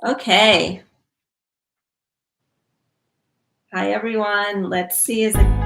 Okay. Hi, everyone. Let's see. Is it...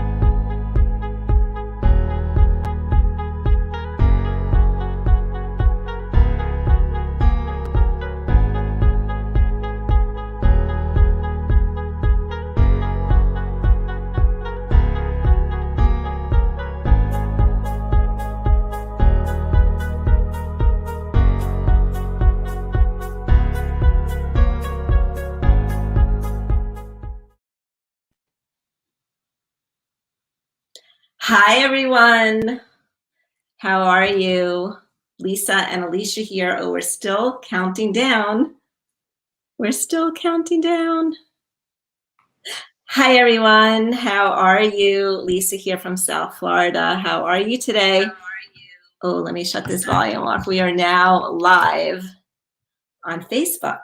Hi, everyone. How are you? Lisa and Alicia here. Oh, we're still counting down. We're still counting down. Hi, everyone. How are you? Lisa here from South Florida. How are you today? Oh, let me shut this volume off. We are now live on Facebook.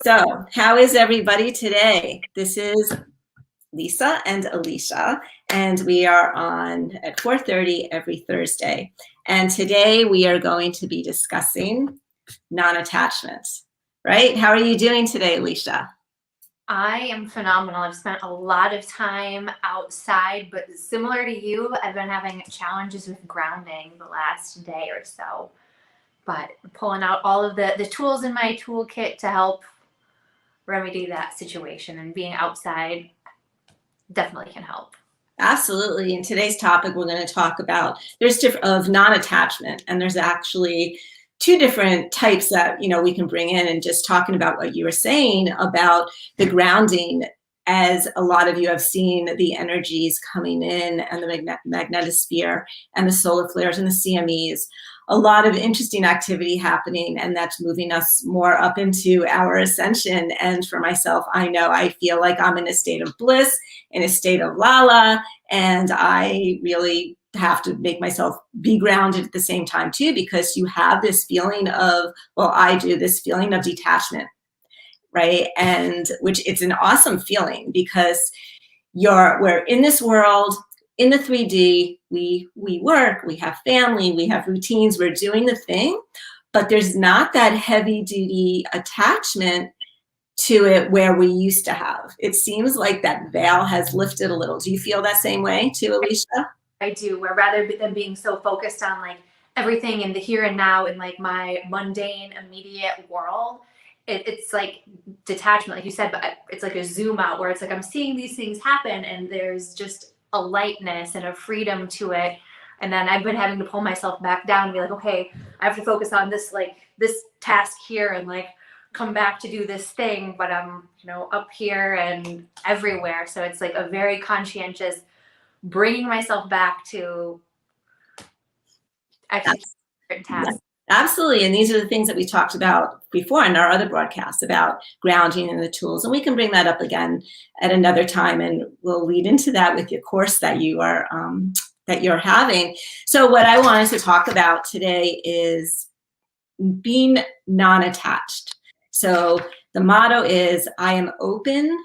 So, how is everybody today? This is Lisa and Alicia, and we are on at 4:30 every Thursday. And today we are going to be discussing non-attachment, right? How are you doing today, Alicia? I am phenomenal. I've spent a lot of time outside, but similar to you, I've been having challenges with grounding the last day or so. But pulling out all of the tools in my toolkit to help remedy that situation, and being outside definitely can help. Absolutely. In today's topic, we're going to talk about there's different of non-attachment, and there's actually two different types that we can bring in. And just talking about what you were saying about the grounding, as a lot of you have seen the energies coming in, and the magnetosphere and the solar flares and the CMEs, a lot of interesting activity happening, and that's moving us more up into our ascension. And for myself, I know I feel like I'm in a state of bliss, in a state of lala, and I really have to make myself be grounded at the same time too, because you have this feeling of, well, I do, this feeling of detachment, right? And which it's an awesome feeling, because we're in this world, in the 3D, we work, we have family, we have routines, we're doing the thing, but there's not that heavy duty attachment to it where we used to have. It seems like that veil has lifted a little. Do you feel that same way too, Alicia? I do, where rather than being so focused on like everything in the here and now in like my mundane immediate world, it's like detachment, like you said, but it's like a zoom out where it's like I'm seeing these things happen, and there's just a lightness and a freedom to it. And then I've been having to pull myself back down and be like, okay, I have to focus on this, like this task here, and like come back to do this thing, but I'm up here and everywhere. So it's like a very conscientious bringing myself back to execute certain tasks. Absolutely. And these are the things that we talked about before in our other broadcasts about grounding and the tools. And we can bring that up again at another time, and we'll lead into that with your course that you're having. So what I wanted to talk about today is being non-attached. So the motto is, I am open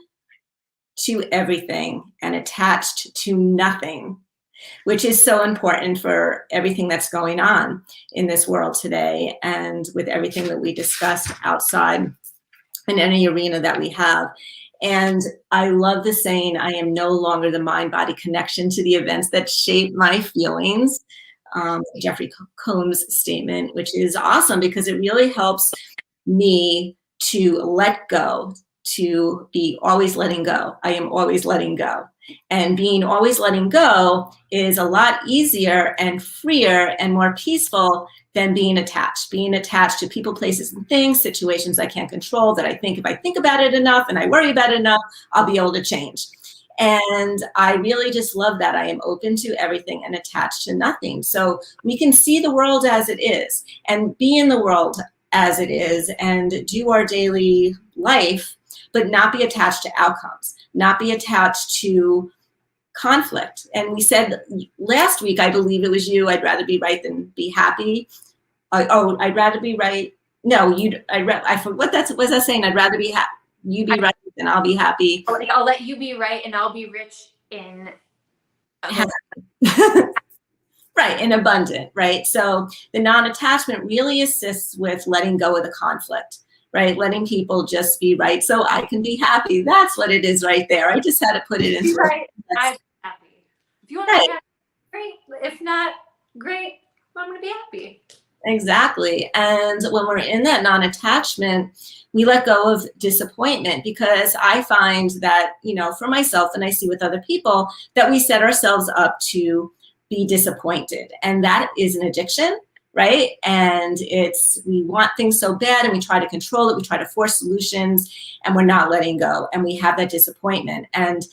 to everything and attached to nothing, which is so important for everything that's going on in this world today, and with everything that we discussed outside in any arena that we have. And I love the saying, I am no longer the mind-body connection to the events that shape my feelings. Jeffrey Combs' statement, which is awesome, because it really helps me to let go, to be always letting go. I am always letting go. And being always letting go is a lot easier and freer and more peaceful than being attached. Being attached to people, places, and things, situations I can't control, that I think if I think about it enough and I worry about it enough, I'll be able to change. And I really just love that. I am open to everything and attached to nothing. So we can see the world as it is, and be in the world as it is, and do our daily life, but not be attached to outcomes, not be attached to conflict. And we said last week, I believe it was you, I'd rather be right than be happy. I'd rather be right. No, I forgot what was that saying? I'd rather be happy. You be right than I'll be happy. Like, I'll let you be right and I'll be rich in right, and abundant, right? So the non-attachment really assists with letting go of the conflict right? Letting people just be right so I can be happy. That's what it is right there. I just had to put it into Right. that's I'm happy. If you want to right. be happy, great. If not, great. I'm going to be happy. Exactly. And when we're in that non-attachment, we let go of disappointment, because I find that, for myself, and I see with other people, that we set ourselves up to be disappointed. And that is an addiction, right? And we want things so bad, and we try to control it. We try to force solutions, and we're not letting go. And we have that disappointment. And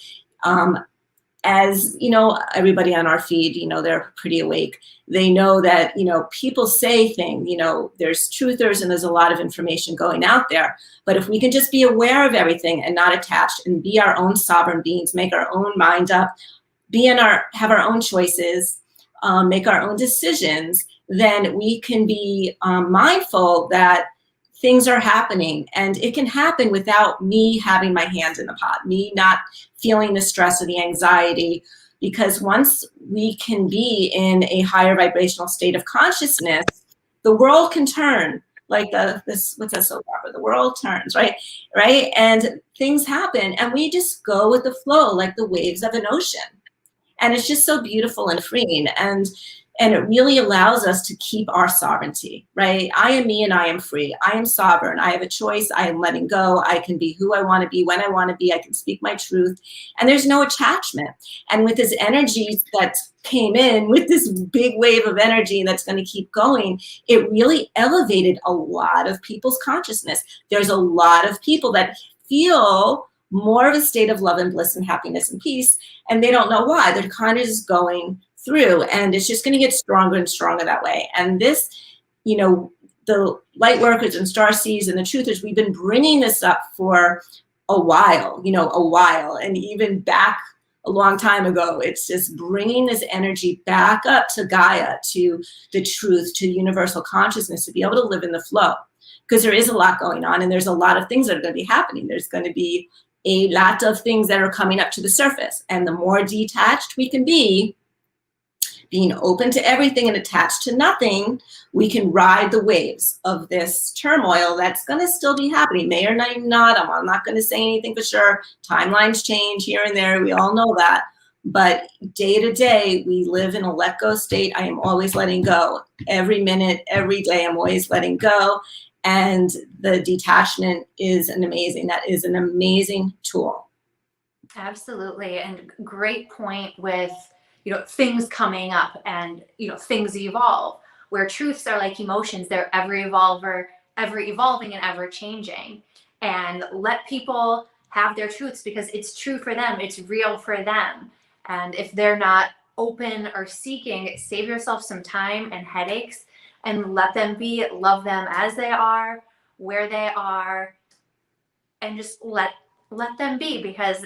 as everybody on our feed, they're pretty awake. They know that, people say things, there's truthers and there's a lot of information going out there. But if we can just be aware of everything and not attached, and be our own sovereign beings, make our own mind up, have our own choices, make our own decisions, then we can be mindful that things are happening, and it can happen without me having my hand in the pot, me not feeling the stress or the anxiety, because once we can be in a higher vibrational state of consciousness, the world can turn like what's that soap opera? The world turns, right? And things happen, and we just go with the flow like the waves of an ocean. And it's just so beautiful and freeing. And it really allows us to keep our sovereignty, right? I am me and I am free. I am sovereign. I have a choice. I am letting go. I can be who I want to be when I want to be. I can speak my truth. And there's no attachment. And with this energy that came in, with this big wave of energy that's going to keep going, it really elevated a lot of people's consciousness. There's a lot of people that feel more of a state of love and bliss and happiness and peace, and they don't know why. They're kind of just going through, and it's just going to get stronger and stronger that way. And this, the light workers and star seeds and the truthers, we've been bringing this up for a while, and even back a long time ago. It's just bringing this energy back up to Gaia, to the truth, to universal consciousness, to be able to live in the flow, because there is a lot going on, and there's a lot of things that are going to be happening. There's going to be a lot of things that are coming up to the surface, and the more detached we can be, being open to everything and attached to nothing, we can ride the waves of this turmoil that's going to still be happening. May or may not. I'm not going to say anything for sure. Timelines change here and there. We all know that. But day to day, we live in a let go state. I am always letting go. Every minute, every day, I'm always letting go. And the detachment is that is an amazing tool. Absolutely. And great point with, things coming up and, things evolve, where truths are like emotions. They're ever evolving and ever changing. And let people have their truths, because it's true for them. It's real for them. And if they're not open or seeking, save yourself some time and headaches, and let them be. Love them as they are, where they are, and just let them be. Because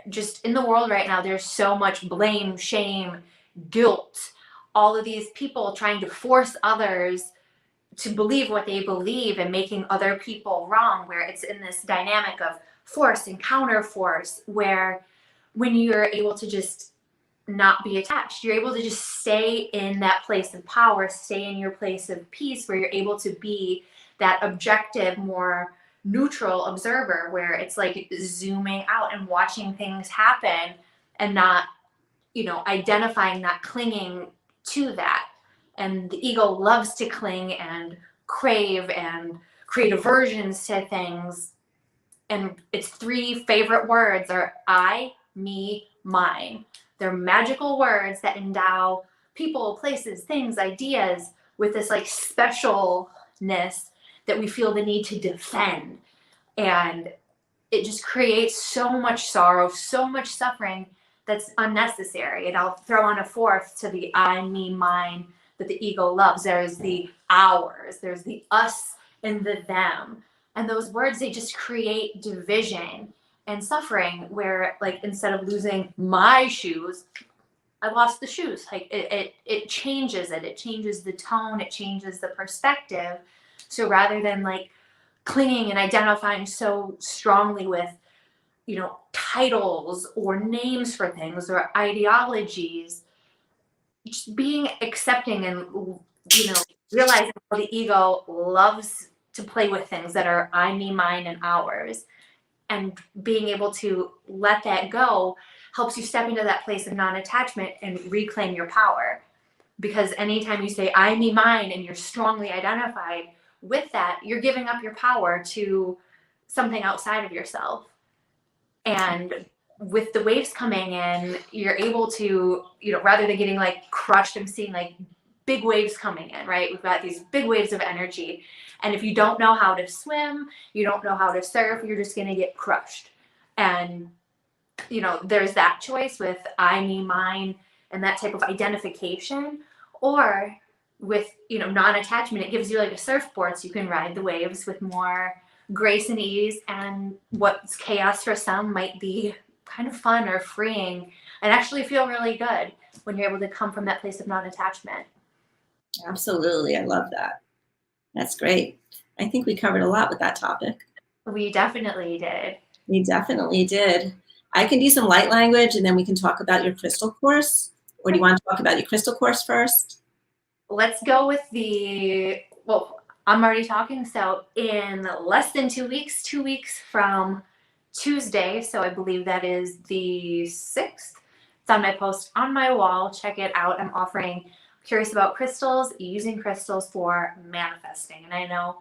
just in the world right now, there's so much blame, shame, guilt, all of these people trying to force others to believe what they believe, and making other people wrong, where it's in this dynamic of force and counter force, where when you're able to just not be attached, you're able to just stay in that place of power, stay in your place of peace, where you're able to be that objective, more neutral observer, where it's like zooming out and watching things happen, and not, identifying that, clinging to that. And the ego loves to cling and crave and create aversions to things. And its three favorite words are I, me, mine. They're magical words that endow people, places, things, ideas with this like specialness that we feel the need to defend. And it just creates so much sorrow, so much suffering that's unnecessary. And I'll throw on a fourth to the I, me, mine that the ego loves. There's the ours, there's the us and the them. And those words, they just create division and suffering, where like instead of losing my shoes, I lost the shoes. Like it changes it. It changes the tone. It changes the perspective. So rather than like clinging and identifying so strongly with, titles or names for things or ideologies, just being accepting and, realizing how the ego loves to play with things that are I, me, mine, and ours. And being able to let that go helps you step into that place of non-attachment and reclaim your power. Because anytime you say I, me, mine, and you're strongly identified with that, you're giving up your power to something outside of yourself. And with the waves coming in, you're able to, rather than getting like crushed, I'm seeing like big waves coming in, right? We've got these big waves of energy. And if you don't know how to swim, you don't know how to surf, you're just going to get crushed. And, there's that choice with I, me, mine, and that type of identification. Or with, non-attachment, it gives you like a surfboard so you can ride the waves with more grace and ease. And what's chaos for some might be kind of fun or freeing and actually feel really good when you're able to come from that place of non-attachment. Absolutely. I love that. That's great. I think we covered a lot with that topic. We definitely did. We definitely did. I can do some light language and then we can talk about your crystal course. Or do you want to talk about your crystal course first? Let's go with I'm already talking. So in less than 2 weeks, 2 weeks from Tuesday, so I believe that is the 6th, it's on my post on my wall. Check it out. I'm offering Curious About Crystals, using crystals for manifesting. And I know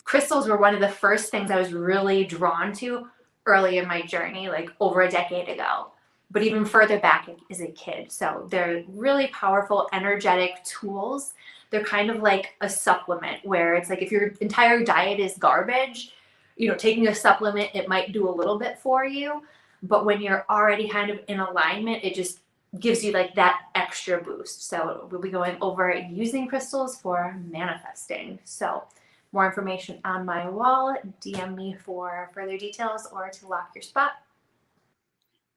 crystals were one of the first things I was really drawn to early in my journey, like over a decade ago, but even further back as a kid. So they're really powerful, energetic tools. They're kind of like a supplement where it's like if your entire diet is garbage, taking a supplement, it might do a little bit for you. But when you're already kind of in alignment, it just gives you like that extra boost. So we'll be going over using crystals for manifesting. So more information on my wall. DM me for further details or to lock your spot.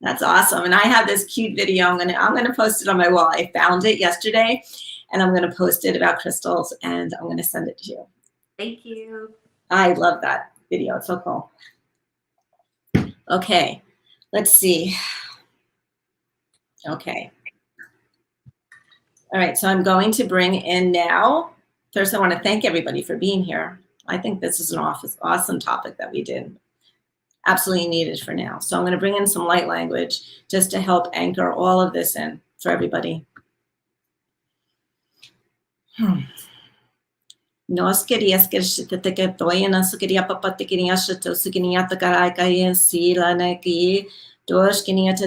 That's awesome. And I have this cute video. I'm gonna post it on my wall. I found it yesterday and I'm gonna post it about crystals and I'm gonna send it to you. Thank you. I love that video. It's so cool. Okay, let's see. Okay. All right, so I'm going to bring in now. First, I want to thank everybody for being here. I think this is an awesome topic that we did. Absolutely needed for now. So I'm going to bring in some light language just to help anchor all of this in for everybody. Nos querías que te que toy na su quería papa te quería shito su quería te carai kai si la na ki dos quería te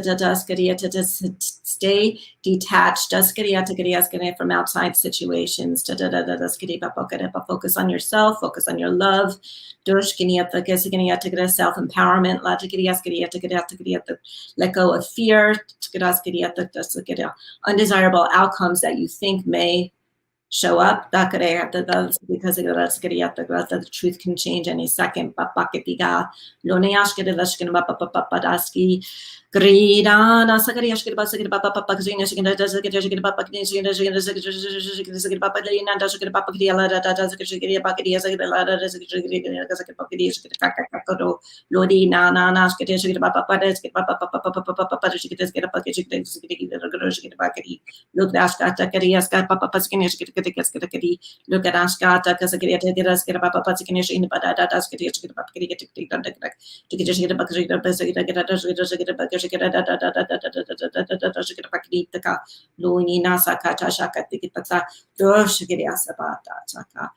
stay detached das quería from outside situations das quería papa focus on yourself, focus on your love dos quería te self empowerment la quería te let go of fear quería undesirable outcomes that you think may show up because the truth can change any second. Look at Ashkata because I get get Papa Patsikish in the Badadas get get Luni Nasa Kata Shaka Tikitata Doshigiriasa Bata Chaka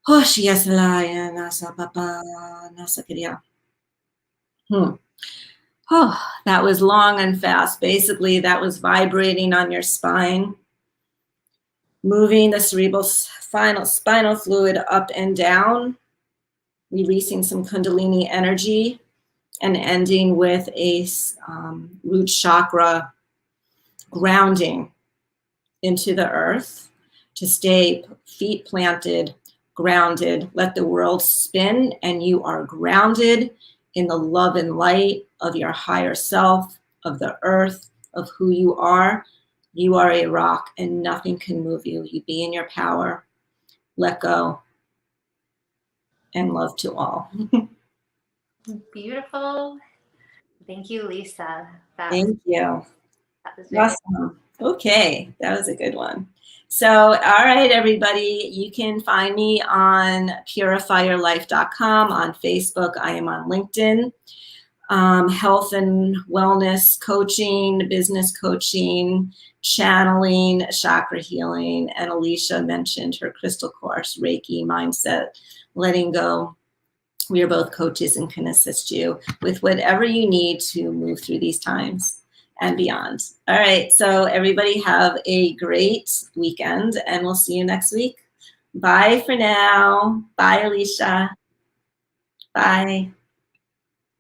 Hoshias Laya Nasa Papa Nasa Kiria. Oh, that was long and fast. Basically, that was vibrating on your spine, moving the cerebral spinal fluid up and down, releasing some Kundalini energy, and ending with a root chakra grounding into the earth to stay feet planted, grounded. Let the world spin, and you are grounded in the love and light of your higher self, of the earth, of who you are. You are a rock and nothing can move you. You be in your power, let go, and love to all. Beautiful. Thank you, Lisa. Thank you. That was very awesome. Okay, that was a good one. So, all right, everybody, you can find me on PurifyYourLife.com, on Facebook. I am on LinkedIn. Health and wellness coaching, business coaching, channeling, chakra healing, and Alicia mentioned her crystal course, Reiki, mindset, letting go. We are both coaches and can assist you with whatever you need to move through these times and beyond. All right, so everybody have a great weekend, and we'll see you next week. Bye for now. Bye, Alicia. Bye.